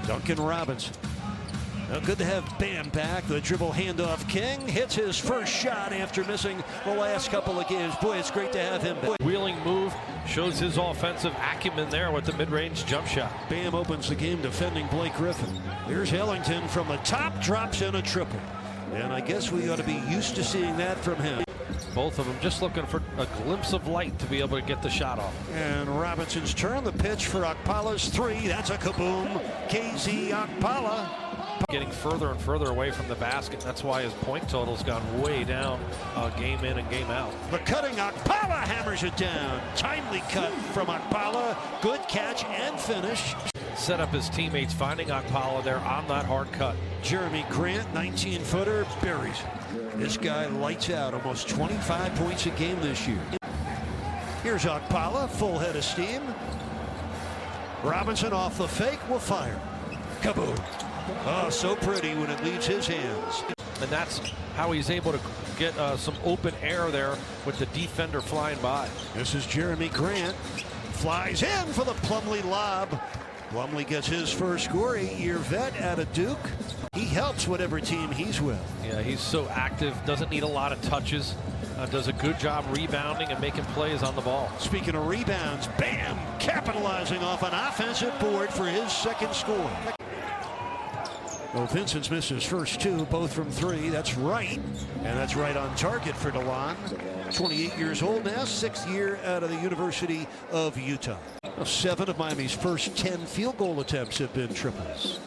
Duncan Robinson. Now good to have Bam back. The dribble handoff king hits his first shot after missing the last couple of games. Boy, it's great to have him back. Wheeling move shows his offensive acumen there with the mid-range jump shot. Bam opens the game defending Blake Griffin. Here's Ellington from the top, drops in a triple. And I guess we ought to be used to seeing that from him. Both of them just looking for a glimpse of light to be able to get the shot off. And Robinson's turn, the pitch for Okpala's three. That's a kaboom. KZ Okpala. Getting further and further away from the basket. That's why his point total's gone way down game in and game out. The cutting Okpala hammers it down. Timely cut from Okpala. Good catch and finish. Set up his teammates, finding Okpala there on that hard cut. Jeremy Grant, 19-footer, buries it. This guy lights out, almost 25 points a game this year. Here's Okpala, full head of steam. Robinson off the fake, will fire. Kaboom. Oh, so pretty when it leaves his hands. And that's how he's able to get some open air there with the defender flying by. This is Jeremy Grant. Flies in for the Plumlee lob. Plumlee gets his first score, 8-year vet out of Duke. He helps whatever team he's with. Yeah, he's so active, doesn't need a lot of touches, does a good job rebounding and making plays on the ball. Speaking of rebounds, Bam capitalizing off an offensive board for his second score. Well, Vincent's missed his first two, both from three. That's right. And that's right on target for DeLon. 28 years old now, 6th year out of the University of Utah. 7 of Miami's first 10 field goal attempts have been triples.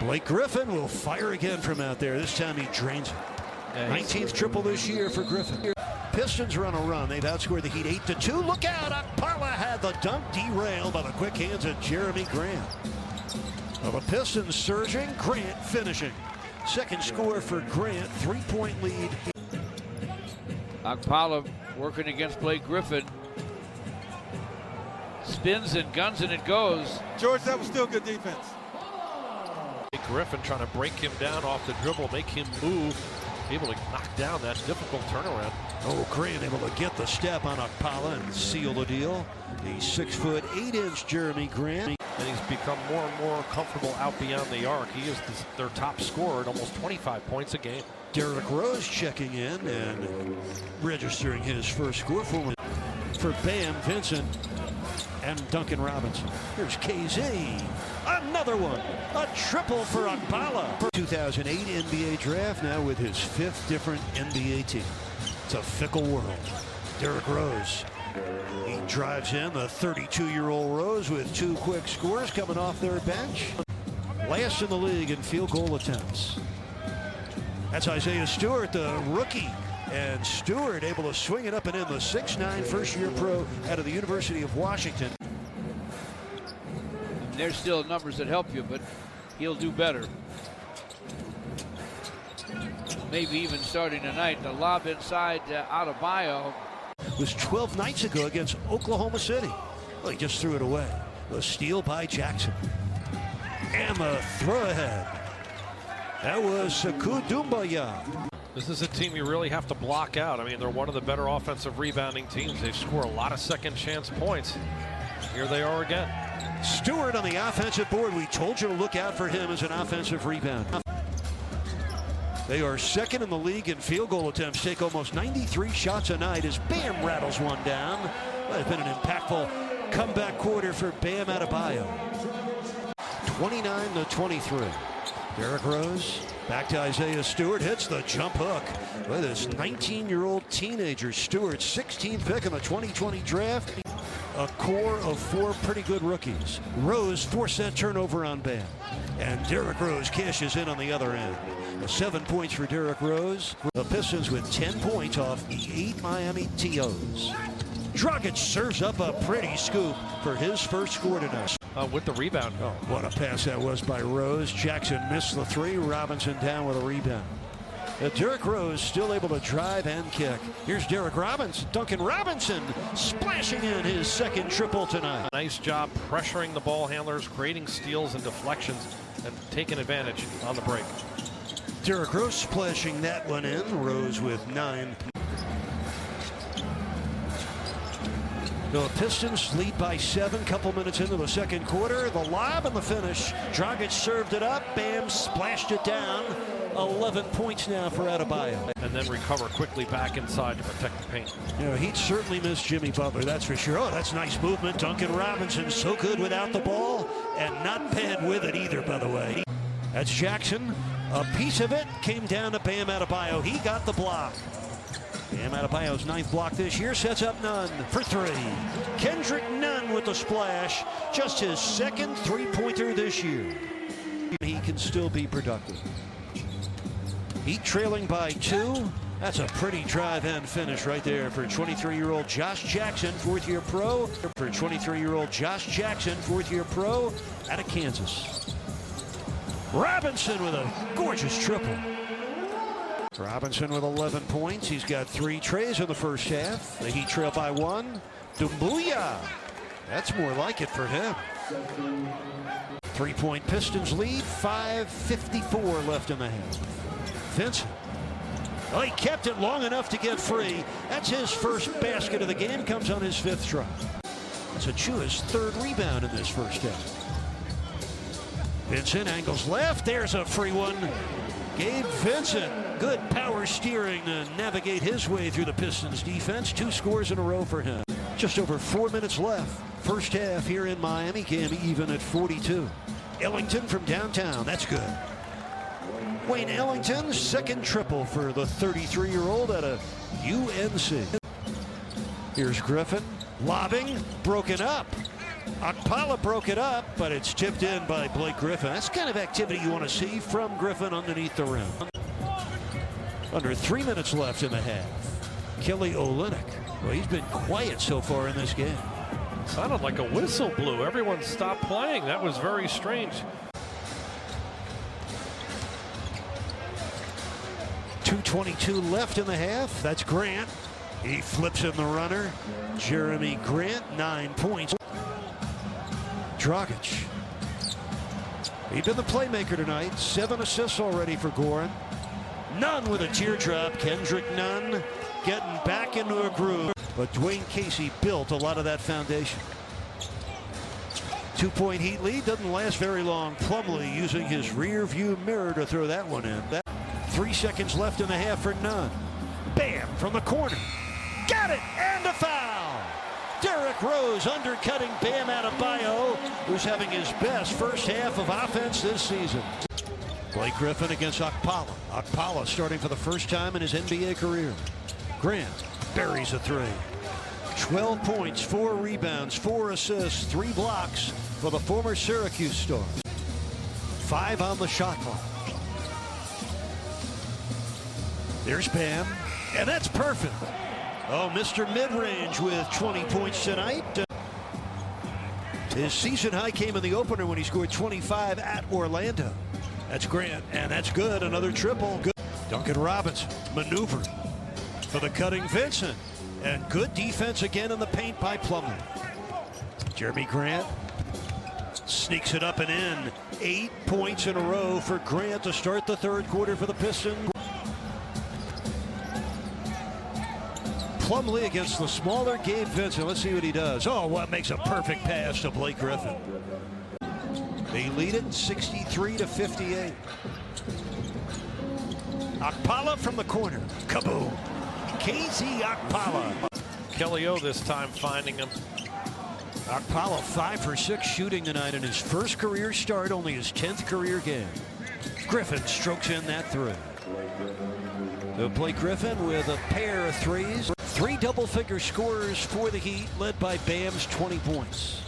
Blake Griffin will fire again from out there. This time he drains it. Yeah, 19th triple this year for Griffin. Pistons are on a run. They've outscored the Heat 8-2. Look out! Okpala had the dunk derailed by the quick hands of Jeremy Grant. Well, the Pistons surging, Grant finishing. Second score for Grant, 3-point lead. Okpala working against Blake Griffin. Spins and guns and it goes. George, that was still good defense. Griffin trying to break him down off the dribble, make him move, able to knock down that difficult turnaround. Oh, Grant able to get the step on Okpala and seal the deal. The 6-foot, 8-inch Jeremy Grant. And he's become more and more comfortable out beyond the arc. He is their top scorer at almost 25 points a game. Derrick Rose checking in and registering his first score for Bam, Vincent, and Duncan Robinson. Here's KZ. Another one. A triple for Okpala. 2008 NBA draft, now with his 5th different NBA team. It's a fickle world. Derrick Rose. He drives in, the 32-year-old Rose with 2 quick scores coming off their bench. Last in the league in field goal attempts. That's Isaiah Stewart, the rookie. And Stewart able to swing it up and in, the 6'9" first-year pro out of the University of Washington. There's still numbers that help you, but he'll do better. Maybe even starting tonight. The lob inside Adebayo. Was 12 nights ago against Oklahoma City. Well, he just threw it away. The steal by Jackson. And the throw ahead. That was Sekou Doumbouya. This is a team you really have to block out. I mean, they're one of the better offensive rebounding teams. They score a lot of second chance points. Here they are again. Stewart on the offensive board. We told you to look out for him as an offensive rebound. They are second in the league in field goal attempts, take almost 93 shots a night as Bam rattles one down. Well, it's been an impactful comeback quarter for Bam Adebayo. 29-23. Derrick Rose back to Isaiah Stewart, hits the jump hook. Look at this 19-year-old teenager Stewart, 16th pick in the 2020 draft. A core of 4 pretty good rookies. Rose forced that turnover on Bam. And Derrick Rose cashes in on the other end. 7 points for Derrick Rose. The Pistons with 10 points off the 8 Miami TOs. Dragic serves up a pretty scoop for his first score tonight. With the rebound. Oh, what a pass that was by Rose. Jackson missed the 3. Robinson down with a rebound. Derrick Rose still able to drive and kick. Here's Derrick Robinson. Duncan Robinson splashing in his second triple tonight. Nice job pressuring the ball handlers, creating steals and deflections, and taking advantage on the break. Derrick Rose splashing that one in. Rose with 9. The Pistons lead by 7, couple minutes into the second quarter. The lob and the finish. Dragic served it up. Bam splashed it down. 11 points now for Adebayo. And then recover quickly back inside to protect the paint. You know, he'd certainly miss Jimmy Butler, that's for sure. Oh, that's nice movement. Duncan Robinson so good without the ball and not bad with it either, by the way. That's Jackson. A piece of it came down to Bam Adebayo. He got the block. Bam Adebayo's 9th block this year sets up Nunn for 3. Kendrick Nunn with the splash. Just his 2nd three-pointer this year. He can still be productive. Heat trailing by 2. That's a pretty drive-in finish right there for 23-year-old Josh Jackson, 4th-year pro. For 23-year-old Josh Jackson, 4th-year pro out of Kansas. Robinson with a gorgeous triple. Robinson with 11 points. He's got 3 trays in the first half. The Heat trail by 1. Doumbouya. That's more like it for him. 3-point Pistons lead. 5:54 left in the half. Vincent. Oh, he kept it long enough to get free. That's his first basket of the game. Comes on his 5th try. It's Achua's 3rd rebound in this first half. Vincent angles left. There's a free one. Gabe Vincent. Good power steering to navigate his way through the Pistons defense. 2 scores in a row for him. Just over 4 minutes left. First half here in Miami. Game even at 42. Ellington from downtown. That's good. Wayne Ellington's 2nd triple for the 33-year-old out of UNC. Here's Griffin. Lobbing. Broken up. Okpala broke it up, but it's tipped in by Blake Griffin. That's the kind of activity you want to see from Griffin underneath the rim. Under 3 minutes left in the half. Kelly Olynyk. Well, he's been quiet so far in this game. Sounded like a whistle blew. Everyone stopped playing. That was very strange. 2:22 left in the half. That's Grant. He flips in the runner. Jeremy Grant, 9 points. Dragic. He's been the playmaker tonight. 7 assists already for Goran. Nunn with a teardrop. Kendrick Nunn getting back into a groove. But Dwayne Casey built a lot of that foundation. 2-point Heat lead doesn't last very long. Plumlee using his rear view mirror to throw that one in. 3 seconds left in the half for Nunn. Bam from the corner. Got it, and a foul. Derrick Rose undercutting Bam Adebayo, who's having his best first half of offense this season. Blake Griffin against Okpala. Okpala starting for the first time in his NBA career. Grant buries a 3. 12 points, 4 rebounds, 4 assists, 3 blocks for the former Syracuse star. 5 on the shot clock. There's Bam, and that's perfect. Oh, Mr. Mid-Range with 20 points tonight. His season high came in the opener when he scored 25 at Orlando. That's Grant, and that's good. Another triple. Good. Duncan Robinson maneuvering for the cutting Vincent. And good defense again in the paint by Plumlee. Jeremy Grant sneaks it up and in. 8 points in a row for Grant to start the 3rd quarter for the Pistons. Plumlee against the smaller Gabe Vincent. Let's see what he does. Oh, what makes a perfect pass to Blake Griffin. They lead it 63-58. Okpala from the corner. Kaboom. KZ Okpala. Kelly O this time finding him. Okpala 5 for 6 shooting tonight in his first career start, only his 10th career game. Griffin strokes in that 3. So Blake Griffin with a pair of 3s. 3 double-figure scorers for the Heat, led by Bam's 20 points.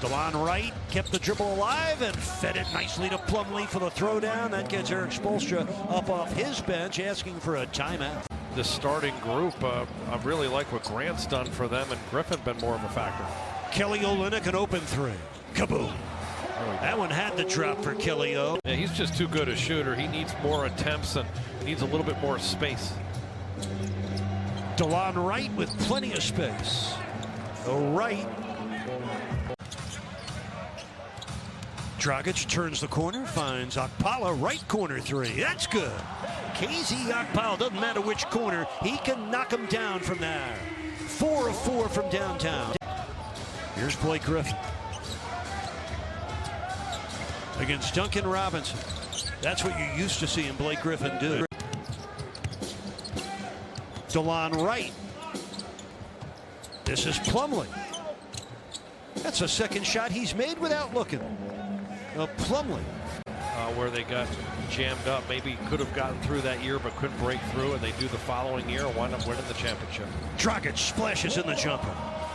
DeLon Wright kept the dribble alive and fed it nicely to Plumlee for the throwdown. That gets Eric Spoelstra up off his bench, asking for a timeout. The starting group, I really like what Grant's done for them, and Griffin been more of a factor. Kelly Olynyk, an open 3. Kaboom. That one had to drop for Kelly O. Yeah, he's just too good a shooter. He needs more attempts and needs a little bit more space. DeLon Wright with plenty of space. Wright. Dragic turns the corner, finds Okpala, right corner 3. That's good. KZ Okpala, doesn't matter which corner, he can knock him down from there. 4 of 4 from downtown. Here's Blake Griffin against Duncan Robinson. That's what you used to see Blake Griffin do. DeLon Wright. This is Plumlee. That's a second shot he's made without looking. Plumlee. Where they got jammed up. Maybe could have gotten through that year but couldn't break through, and they do the following year and wind up winning the championship. Dragic splashes in the jumper.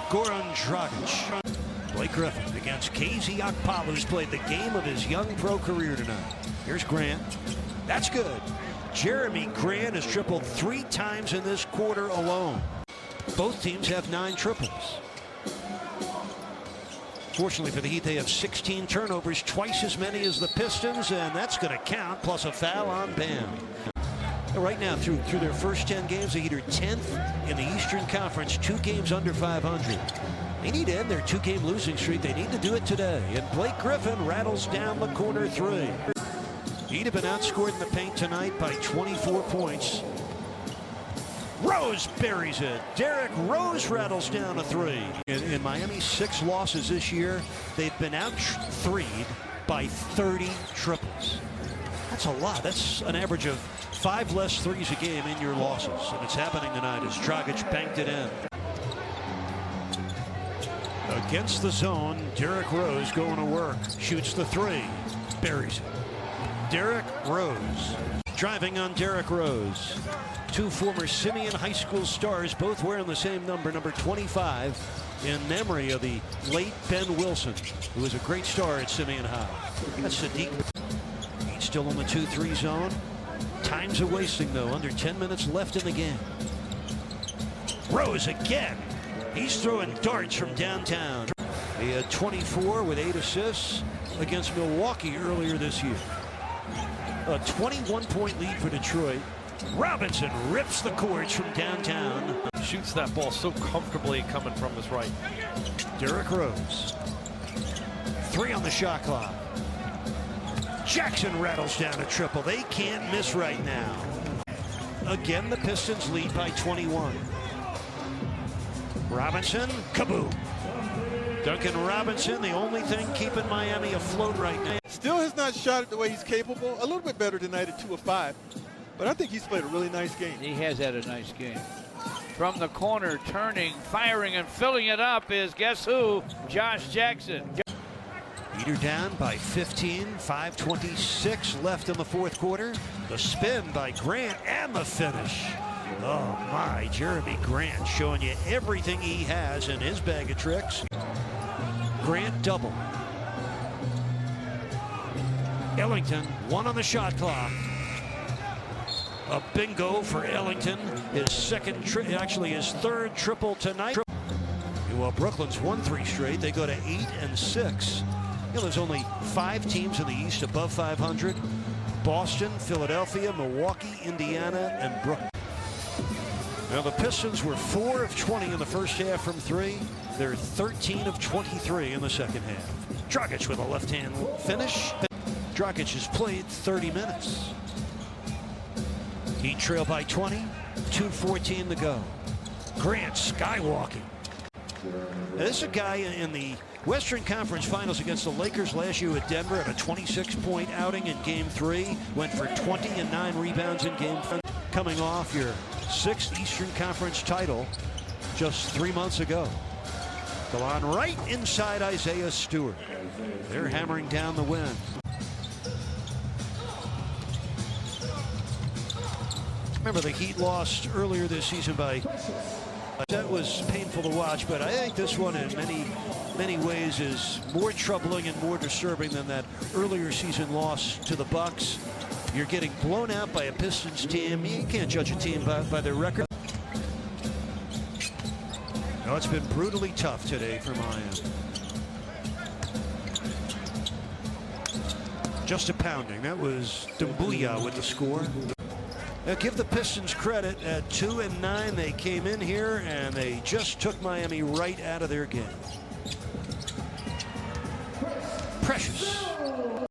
Goran Dragic. Blake Griffin against KZ Okpala, who's played the game of his young pro career tonight. Here's Grant. That's good. Jeremy Grant has tripled 3 times in this quarter alone. Both teams have 9 triples. Fortunately for the Heat, they have 16 turnovers, twice as many as the Pistons, and that's going to count, plus a foul on Bam. Right now, through their first 10 games, the Heat are 10th in the Eastern Conference, 2 games under 500. They need to end their 2-game losing streak. They need to do it today. And Blake Griffin rattles down the corner 3. He'd have been outscored in the paint tonight by 24 points. Rose buries it. Derrick Rose rattles down a 3. In Miami's 6 losses this year, they've been out 3'd by 30 triples. That's a lot. That's an average of 5 less threes a game in your losses. And it's happening tonight as Dragic banked it in. Against the zone, Derrick Rose going to work. Shoots the 3. Buries it. Derrick Rose. Driving on Derrick Rose. 2 former Simeon High School stars, both wearing the same number 25, in memory of the late Ben Wilson, who was a great star at Simeon High. That's Sadiq. He's still in the 2-3 zone. Time's a wasting, though. Under 10 minutes left in the game. Rose again. He's throwing darts from downtown. He had 24 with 8 assists against Milwaukee earlier this year. A 21-point lead for Detroit. Robinson rips the cords from downtown. Shoots that ball so comfortably coming from his right. Derrick Rose. 3 on the shot clock. Jackson rattles down a triple. They can't miss right now. Again, the Pistons lead by 21. Robinson, kaboom. Duncan Robinson, the only thing keeping Miami afloat right now. Still has not shot it the way he's capable. A little bit better tonight at 2 of 5. But I think he's played a really nice game. He has had a nice game. From the corner, turning, firing, and filling it up is, guess who? Josh Jackson. Heater down by 15, 5:26 left in the 4th quarter. The spin by Grant and the finish. Oh my, Jeremy Grant showing you everything he has in his bag of tricks. Grant double. Ellington, 1 on the shot clock. A bingo for Ellington. His actually his 3rd triple tonight. Well, Brooklyn's won 3 straight. They go to 8 and 6. You know, there's only 5 teams in the East above 500. Boston, Philadelphia, Milwaukee, Indiana, and Brooklyn. Now the Pistons were 4 of 20 in the first half from 3. They're 13 of 23 in the second half. Dragic with a left-hand finish. Dragic has played 30 minutes. Heat trail by 20, 2:14 to go. Grant skywalking. Now, this is a guy in the Western Conference Finals against the Lakers last year with Denver at a 26-point outing in Game 3. Went for 20 and 9 rebounds in Game 4. Coming off your 6th Eastern Conference title just 3 months ago. DeLon right inside Isaiah Stewart. They're hammering down the win. Remember, the Heat lost earlier this season by... That was painful to watch, but I think this one in many ways is more troubling and more disturbing than that earlier season loss to the Bucks. You're getting blown out by a Pistons team. You can't judge a team by their record. No, it's been brutally tough today for Miami. Just a pounding. That was Doumbouya with the score. Now, give the Pistons credit. At 2 and 9, they came in here and they just took Miami right out of their game.